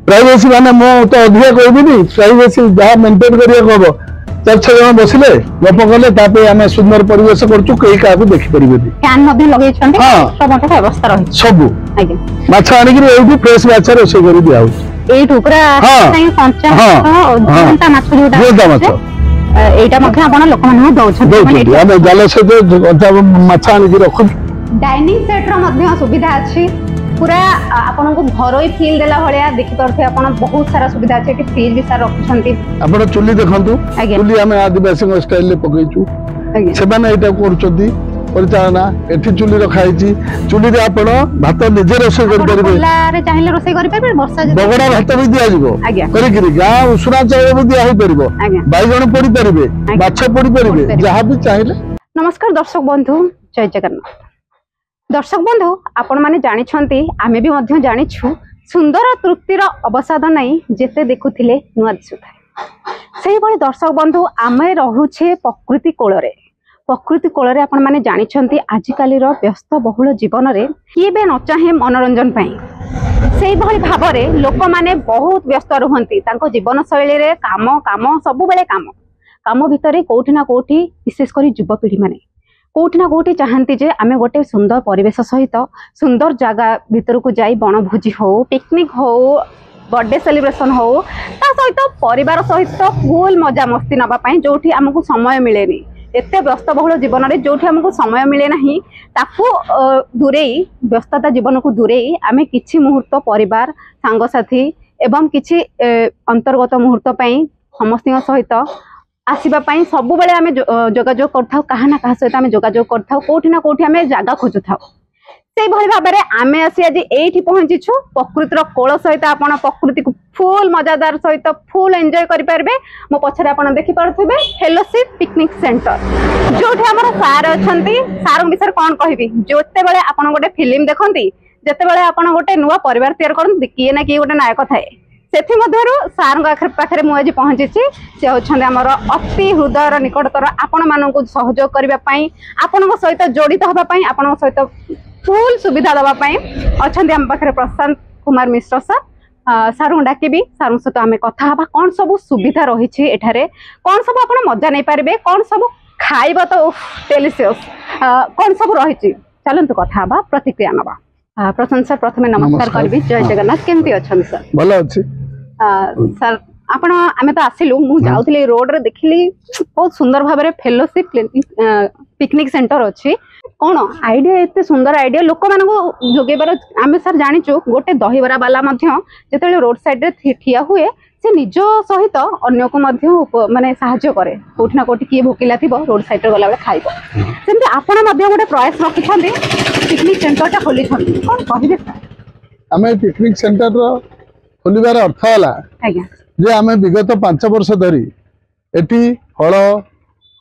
Privacy माने मो तो अधिक कहबिनी प्राइवेसी जहाँ मेंटेन करिया कहबो 4-6 जन बसिले गप कले तापे आमे सुंदर परिवेश करछु केही काकू देखि परिबेनी फैन मध्ये लगै छथि सब मते व्यवस्था रहि सब आगे माछ आनि कि एउठी फ्रेश माछ रोसे करि दिया हो एई ठुकरा सही कंचा घंटा माछ जोटा माछ एटा मध्ये आपण लोक माने दउछथि माने आमे जाल से कंचा माछ आनि कि रखु डाइनिंग सेट रो मध्ये सुविधा अछि पूरा आपन को घरोई फील देला भलिया देखि परथे आपन बहुत सारा सुविधा अछि कि फ्रिज भी सारा रखछन्ती आपण चुल्ली देखंतु चुल्ली हमें आदिवासी स्टाइल ले पकैछु से माने एटा करछन्ती परिचालना एठी चुल्ली रखाइछि चुल्ली रे आपण भात निजे रोसे करि परबे चुल्ला रे चाहिले रोसे करि परबे वर्षा जे बगडा भात भी दिया जिवो करि करि गा उसुरा चाय भी दिया होई परबो बाइगण पड़ी परबे माछ पड़ी परबे जहा भी चाहिले। नमस्कार दर्शक बंधु जय जगन्नाथ। दर्शक बंधु आपण माने जानि छन्ती आमे भी मध्य जानिछु सुंदर तृप्तिर अवसाद नै जेते देखुथिले नुआ दिसुथाय सेही भली दर्शक बंधु आमे रहुछे प्रकृति कोଳରେ आपण माने जानि छन्ती आजिकाली रो व्यस्त बहुल जीवन रे किए बे न चाहे मनोरंजन पई सेही भली भाबरे लोक माने बहुत व्यस्त रहंती तांको जीवन शैली रे काम सब बेले काम भितरे कोठी ना कोठी विशेष करी युवपीढ़ी माने कोठी ना कोठी चाहती जे आमे गोटे सुंदर परिवेश सहित सुंदर जगह भीतर को जाई बनभोजी हो पिकनिक हो बर्थडे सेलिब्रेशन हो ता सहित परिवार सहित फुल मजा मस्ती नबा पई जोठी हमकु समय मिलेनी एते व्यस्त बहुल जीवन रे जोठी हमकु समय मिले नाही ताकू दूरेई व्यस्तता जीवन को दूरेई आमे किछि मुहूर्त परिवार सांग साथी एवं किछि अंतर्गत मुहूर्त पई समस्त सहित आसीबा पई सब बेले आमे जोगाजोग करथाउ कहा ना कहा सहित आमे जोगाजोग करथाउ कोठी ना कोठी आमे जागा खोजुथाउ सेही भली भाबरे आमे आसी आज एठी पहुंचीछु प्रकृतिर कोळ सहित आपण प्रकृति को फुल मजादार सहित फुल एंजॉय करि परबे मो पछरे आपण देखि पारथबे फेलोशिप पिकनिक सेंटर जोठी हमर सार अछंती सार विषय कोन कहबी जोते बेले आपण गोटे फिल्म देखंती जते बेले आपण गोटे नुवा परिवार तैयार करन किए ना किए गोटे नायक थाए सेथि मध्यरु सार पाखरे मु आज पहुंचीछि से होछन हमर अति हृदयर निकटतर आपण मानकु सहयोग करिबा पई आपण सहित जोड़ित होबा पई आपण सहित फुल सुविधा दबा पई अछन हम पाखरे प्रशांत कुमार मिश्र सर सारू डाकिबी सारू सहित आमे कथा हबा कोन सब सुविधा रहिछि एठारे कोन सब आपण मजा नै पारबे कोन सब खाइबा तो डेलिशियस कोन सब रहिछि चलंतु कथा हबा प्रतिक्रिया नबा प्रशांत सर प्रथमे नमस्कार करबी जय जगन्नाथ केमती अछन सर भलो अछि सर आपण आमे तो आसिलु मु जाउथले रोड रे देखिली बहुत सुंदर भाबरे फेलोशिप पिकनिक सेंटर अछि कोन आईडिया एते सुंदर आईडिया लोक मानको जोगेबार आमे सर जानिचु गोटे दहीबरा वाला मध्य जेतेले रोड साइड रे ठिया हुए से निज सहित अन्य को मध्य माने सहायता करे कोठी ना कोठी किए भोकिला थिबो रोड साइड रे गला बेले खाइबो सेमते आपण मध्य गोटे प्रयास रखिछन्ती पिकनिक सेंटर ता खोली छन्ती कोन कहिबे सर आमे पिकनिक सेंटर रो खोलिबार अर्थ होला आज्ञा जे आमे विगत 5 वर्ष धरी एठी फल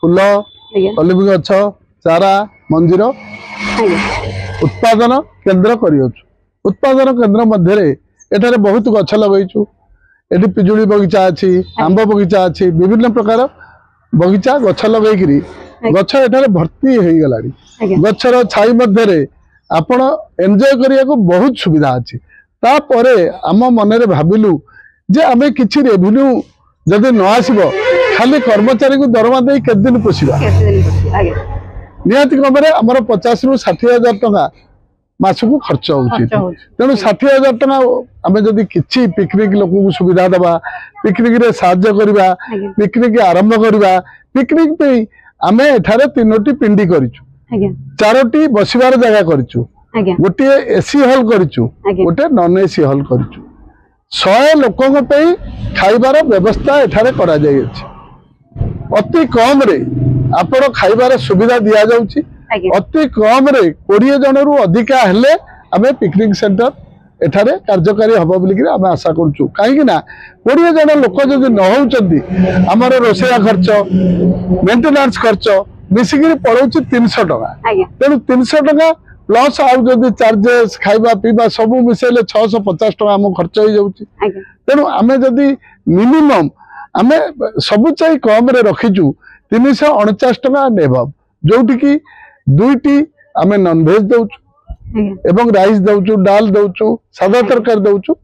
फूल ऑलिव गछ चारा मंजीर उत्पादन केंद्र करियोछु उत्पादन केंद्र मध्य एठारे बहुत गछ लगैछु एठी पिजुली बगीचा अछि आंब बगीचा अछि विभिन्न प्रकार बगीचा गछ लगैकरी गछ एठारे भर्ती होई गलाडी गछर छाई मध्य आपण एन्जॉय करिया को बहुत सुविधा अछि तापरे आम मनरे भाबिलु जे आमे किछि रेवेन्यू जदि न आसीबो खाली कर्मचारी को दरमा देई केत दिन पोसिबा निहाती कमरे हमर 50 रु 60 हजार टका मासकु खर्च होउची तेनु 60 हजार टका आमे जदि किछि पिकनिक लोक को सुविधा दबा पिकनिक रे सहायता करबा पिकनिक आरंभ करबा पिकनिक पे आमे एठारे 3टी पिंडी करिछु 4टी बसिबार जगह करिछु गोटे एसी हॉल करिछु गोटे नॉन एसी हॉल करिछु 100 लोकन पे खाइबार व्यवस्था एठारे करा जाय अछि अति कम रे आपण खाइबार सुविधा दिया जाउची अति कम रे 20 जन रु अधिका हेले आमे पिकनिक सेंटर एठारे कार्यकारी हबो बोली कि आमे आशा करछु काहे कि ना 20 जन लोक जदि न होउचंती हमर रोसेया खर्च मेंटेनेंस खर्च मिसिगिरी पड़ौची 300 टका तेनु 300 टका प्लस आउ जदि चार्जेस खाइबा पीबा सब मिसेले 650 टका हम खर्च हो जाउची तेनु आमे जदि मिनिमम आमे सब चाहि कम रे रखिजु 349 टका नेबब जोटी की 2टी आमे नॉन वेज दउछु एवं राइस दउछु दाल दउछु सादा तरकारी दउछु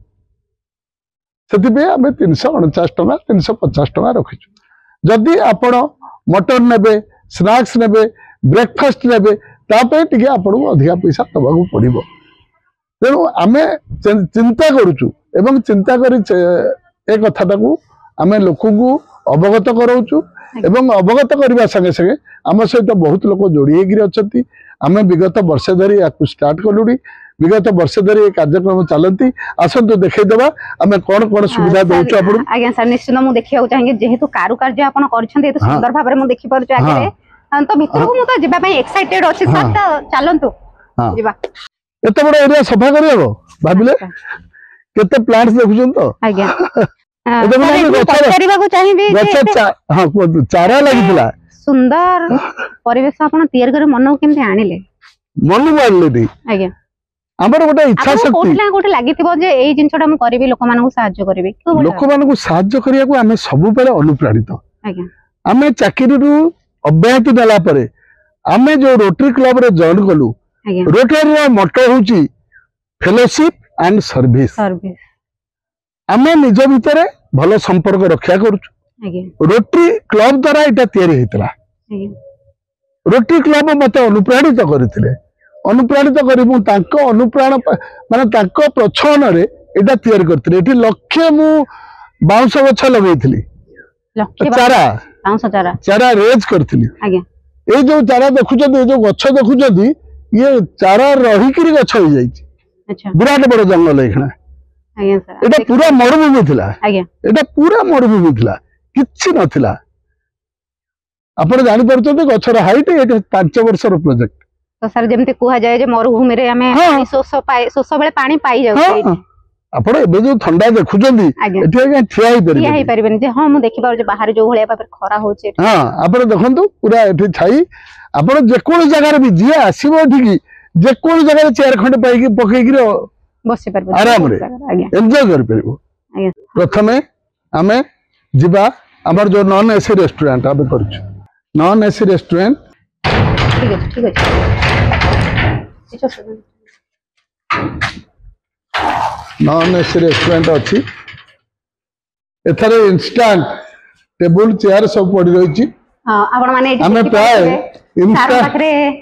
से आम 349 टका 350 टका रखीचु जदि आपण मटन नेबे स्नैक्स नेबे ब्रेकफास्ट नेबे तापे टिके आपन अधिका पैसा दबाक पड़ो तेणु आम चिंता करुचु एवं चिंता करी ए कथाटा को आम लोक अवगत कराऊचु एवं अवगत करने संगे संगे आम सहित बहुत लोग जोड़ी होकर आम विगत वर्षे धरी या स्टार्ट कलुड़ी विगत वर्षे धरी कार्यक्रम चलती आसतु देखा आम कौन कौन सुविधा दौचु आप आज्ञा सर निश्चित मुझे देखा चाहिए जेहेतु कारुकार्य आप कर सुंदर भाव में देखी पार्छ आगे तो भितर को मुझे जावाई एक्साइटेड अच्छी सर तो चलतु एत बड़ एरिया सफा कर भाविले केते प्लांट्स देखुछन तो आज्ञा चारा लगी सुंदर परिवेश आपन तैयार करे मन केमते आनिले मन मारले आज्ञा हमर गोटे इच्छा शक्ति कोठला कोठे लागिथिबो जे एई जिंसटा हम करबी लोक मानकु सहाय्य करबी लोक मानकु सहाय्य करिया को हमें सब बेले अनुप्राणित आज्ञा हमें चाकरी रु अब्याहति देला परे हमें जो रोटरी क्लब रे जॉइन कलु रोटरी रो मोटो होची फेलोशिप एंड सर्विस आमे निज भितर भल संपर्क रक्षा करूछु रोटरी क्लब द्वारा एटा तयारी हेतला रोटरी क्लब मते अनुप्राणित करथिले अनुप्राणित करी मु तांको अनुप्राण माने तांको प्रचलन रे एटा तयारी करथिले एठी लक्ष्य मु बाउंस गछ लगेइथिली चारा रेज करथिली ए जो चारा देखुछथि ए जो गछ देखुछथि ये चारा रहिकिरी गछ हो जाइछि विराट बड़ जंगल एखना एटा पूरा मरुभूमि थिला एटा पूरा मरुभूमि थिला किछि नथिला आपण जानि परछथि गछर हाइट एटा 5 वर्षर प्रोजेक्ट तो सर जेमते कुहा जाय जे मरुभूमि रे हमें शोष बेले पानी पाई जाउ आपण एबे जो ठंडा देखुछथि एठी आगे ठिया ही परिबेन जे हां मु देखि पार जे बाहर जो भलिया पापर खरा होचे हां आपण देखंतु पूरा एठी छाई आपण जे कोन जगह रे भी जे आसीबो एठी की जे कोन जगह रे चेयर खंड पाई की पकई की बसी परबे आराम रे एन्जॉय कर परबो प्रथमे हमें जिबा हमर जो नॉन एसी रेस्टोरेंट आबे करछु नॉन एसी रेस्टोरेंट ठीक है नॉन एसी रेस्टोरेंट अच्छी एथरे इंस्टेंट टेबल चेयर सब पड़ी रही आपण माने हमें प्राय इंस्टेंट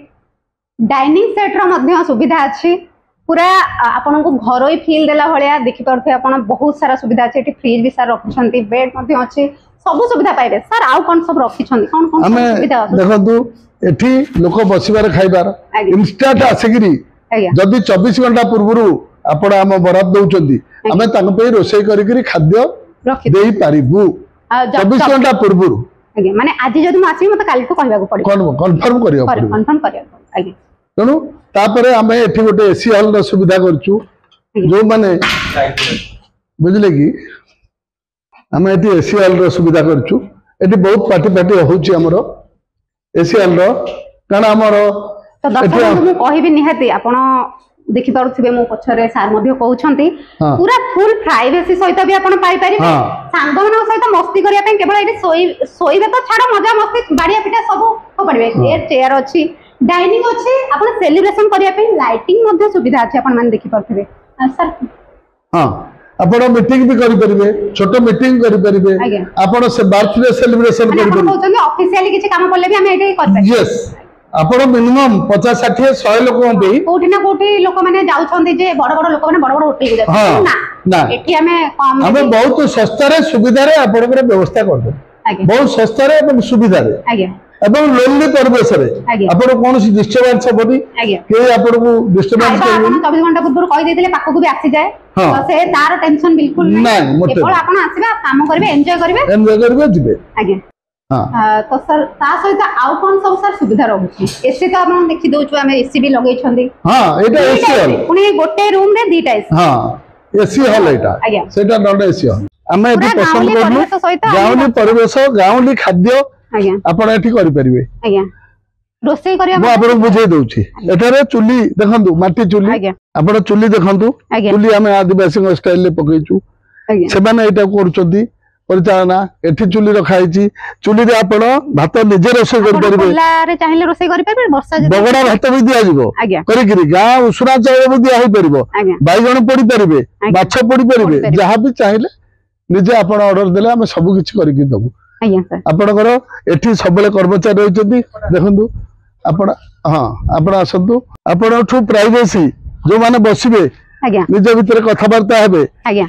डाइनिंग सेट रो मध्य सुविधा अछि पूरा आपन को घरोई फील देला भलिया देखि परथे आपन बहुत सारा सुविधा अछि एठी फ्रिज भी सार रखछंती बेड मध्य अछि सब सुविधा पाइबे सर आउ कोन सब रखिछंती कोन कोन सुविधा अछि देखंतु एठी लोक बसिबार खाइबार इंस्टेंट आसेगिरी जदी 24 घंटा पूर्वरु आपण हम बराद दउचंती हमें तांग पे रोसई करी करी खाद्य देई पारिबु 24 घंटा पूर्वरु माने आज जदी म आसी मते काली को कहबा को पड़ी कन्फर्म करियो आगे तेणु तापरे आम एठी गोटे एसी हॉल रो सुविधा करछु जो माने बुझले कि आम एठी एसी हॉल रो सुविधा करछु एठी बहुत पार्टी पार्टी होउची हमरो एसी हॉल रो कारण हमरो तो दर्शक मु कहबी निहाती आपण देखि पारुथिबे मो पछरे सार मध्य कहउछंती पूरा फुल प्राइवेसी सहित भी आपण पाई परिबे सांग मानक सहित मस्ती करिया पे केवल एठी सोइबे तो छाड़ मजा मस्ती बाड़िया पिटा सब हो पड़बे एयर चेयर अछि डाइनिंग अछि आपण सेलिब्रेशन करिया पे लाइटिंग मध्य सुविधा अछि आपण मान देखि पारुथिबे सर हां आपण मीटिंग भी करि परिबे छोटो मीटिंग करि परिबे आपण से बर्थडे सेलिब्रेशन करि परिबे कहउछंती ऑफिशियली किछि काम पड़ले भी हम एठी कर परिबे यस आपण मिनिमम 50 60 100 लोक पे कोठी ना कोठी लोक माने जाउछंती जे बड़ बड़ लोक माने बड़ बड़ होटल को जाउ ना एठी हमें कम हमें बहुत सस्ता रे सुविधा रे आपण के व्यवस्था कर दे बहुत सस्ता रे एवं सुविधा रे एवं लोनली परिवेश रे आपण कोन सी डिस्टर्बेंस होबनी के आपण को डिस्टर्बेंस आपण 24 घंटा पूर्व कहि देथिले पाखो को भी आसी जाए तो से तार टेंशन बिल्कुल नै केवल आपण आसीबे काम करबे एन्जॉय करबे जिबे आगे तो सर ता सहित आउ कोन सब सर सुविधा रहउची एसी तो आपण देखि दोछु हमें एसी भी लगै छंदी हां एटा एसी हॉल पुनी गोटे रूम रे दीटा एसी हां एसी हॉल एटा सेटा नॉन एसी हॉल हमें एटी पसंद करनु गाउली परिवेश गाउली खाद्य आपण एठी करि परिबे रोसई करिया मो आपण बुझे दोछि एटारे चुली देखंतु माटी चुली आपण चुली देखंतु चुली हमें आदिवासी स्टाइल ले पकैछु से माने एटा करचंती परिचालना एठी चुली रखाइची चुली रे आपण भात निजे रोसई कर परिबे चुला रे चाहिले रोसई कर परिबे वर्षा जे बगडा भात भी दिया जिवो करि करि गा उसुरा चाउल भी दिया होई परिबो बाइगण पड़ी परिबे माछ पड़ी परिबे जहा भी चाहिले निजे आपण ऑर्डर देले आमे सब किछि करिकि दबु आज्ञा सर आपणकर एठी सबले कर्मचारी रहिचंती देखंतु आपण हां आपण आसंतु आपणठु प्राइवेसी जो माने बसिबे आज्ञा निज भितर कथाबार्ता हेबे आज्ञा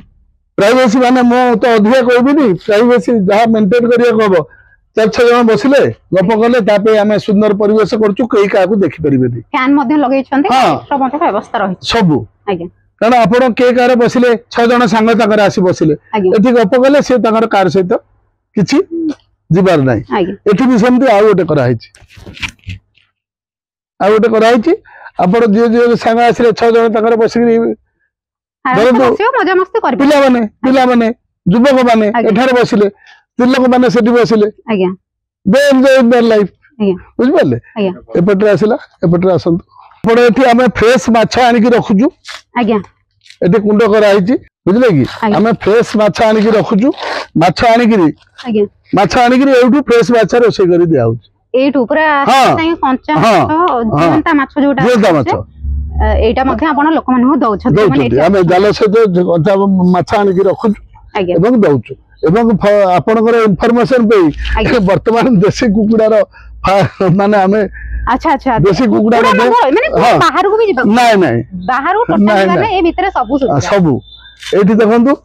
प्राइवेसी माने मो तो अधिक कहबिनी प्राइवेसी जहाँ मेंटेन करिया कहबो 4-6 जन बसिले गप कले तापे आमे सुंदर परिवेश करचु कई काकू देखि परिबेनी फैन मध्ये लगेइ छन्ते हाँ। एक्स्ट्रा मध्ये व्यवस्था रही सब आज्ञा कारण आपण के कार बसिले 6 जन संग ताकर आसी बसिले आज्ञा एठी गप कले से ताकर कार सहित किछि जिबार नाही आज्ञा एठी भी सेमती आ गोटे करा हिची आ गोटे करा हिची आपण जे संग आसिले 6 जन ताकर बसिकरी मजा मस्ती कर पिला माने युवक माने आज्ञा। एठारे बसिले तिलक माने सेठी बसिले आज्ञा दे एन्जॉय देयर लाइफ आज्ञा बुझ पाले आज्ञा एपटरे आसिला एपटरे आसंतु आपण एठी आमे फ्रेश माछ आनी की रखुजु आज्ञा एठी कुंड करा हिची बुझले कि आज्ञा। आमे फ्रेश माछ आनी की रखुजु माछ आनी की आज्ञा माछ आनी की एठू फ्रेश माछ रोसे करी दिया होची एठू पूरा हाँ। साई कंचा हाँ। माछ जीवंता माछ जोटा जेता माछ एटा मध्ये आपण लोक मानहु दउछन दउचुती आमे जाल सहित कंचा माछ आनी की रखुजु आज्ञा एवं दउचु एवं आपनकर इन्फॉर्मेशन पे आज्ञा। वर्तमान देशी कुकुडार माने आमे अच्छा अच्छा देशी कुकुडा माने हाँ। बाहर को भी जिबा नाय नाय बाहर नाଇଁ, टोटल माने ନାଇଁ। ए भितरे सब सुविधा सबू एठी देखंतु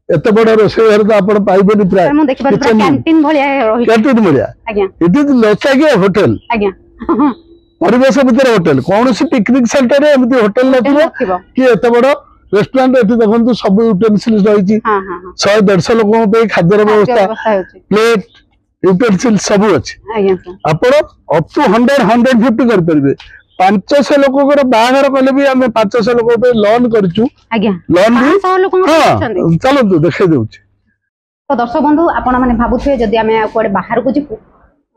एते बड़ रोसे घर तो आपण पाइबेनी प्राय सर मु देखि पार kitchen- कैंटीन भलिया रही कैंटीन मिलिया आज्ञा इट इज लोचागिया होटल आज्ञा परिवेश भितर होटल कौन पिकनिक सेंटर रे एमती होटल नथिबो नथिबो कि एते बड़ रेस्टोरेंट एठी देखंतु सब यूटेंसिल्स रहिची हां हां हां 100-150 लोगों पे खाद्य व्यवस्था व्यवस्था होची प्लेट यूटेंसिल सब अछि आज्ञा सर आपण अप टू 100-150 कर परिबे 500 लोककर बाहागर कले भी आमे 500 लोक पे लोन करचु आज्ञा लोन भी 500 लोक करछन्ते हां चलंतु देखे देउची तो दर्शक बंधु आपण माने भाबुथे जदि आमे कोडे बाहर को जिपु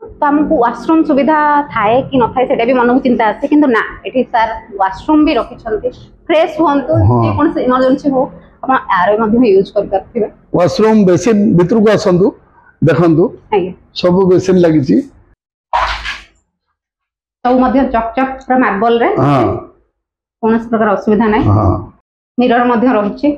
तो हमको वाशरूम सुविधा थाए कि न थाए सेटा भी मन को चिंता आसे किंतु ना एठी सर वाशरूम भी रखि छन्ते फ्रेश होंतु हाँ। जे कोन से इमरजेंसी हो आपण आरो मध्ये यूज कर करथिबे वाशरूम बेसिन भितर को आसंतु देखंतु आज्ञा सब बेसिन लागिची सब मध्ये चकचक पूरा मार्बल रे हां कोनस प्रकार असुविधा नै हां मिरर मध्ये रहिछि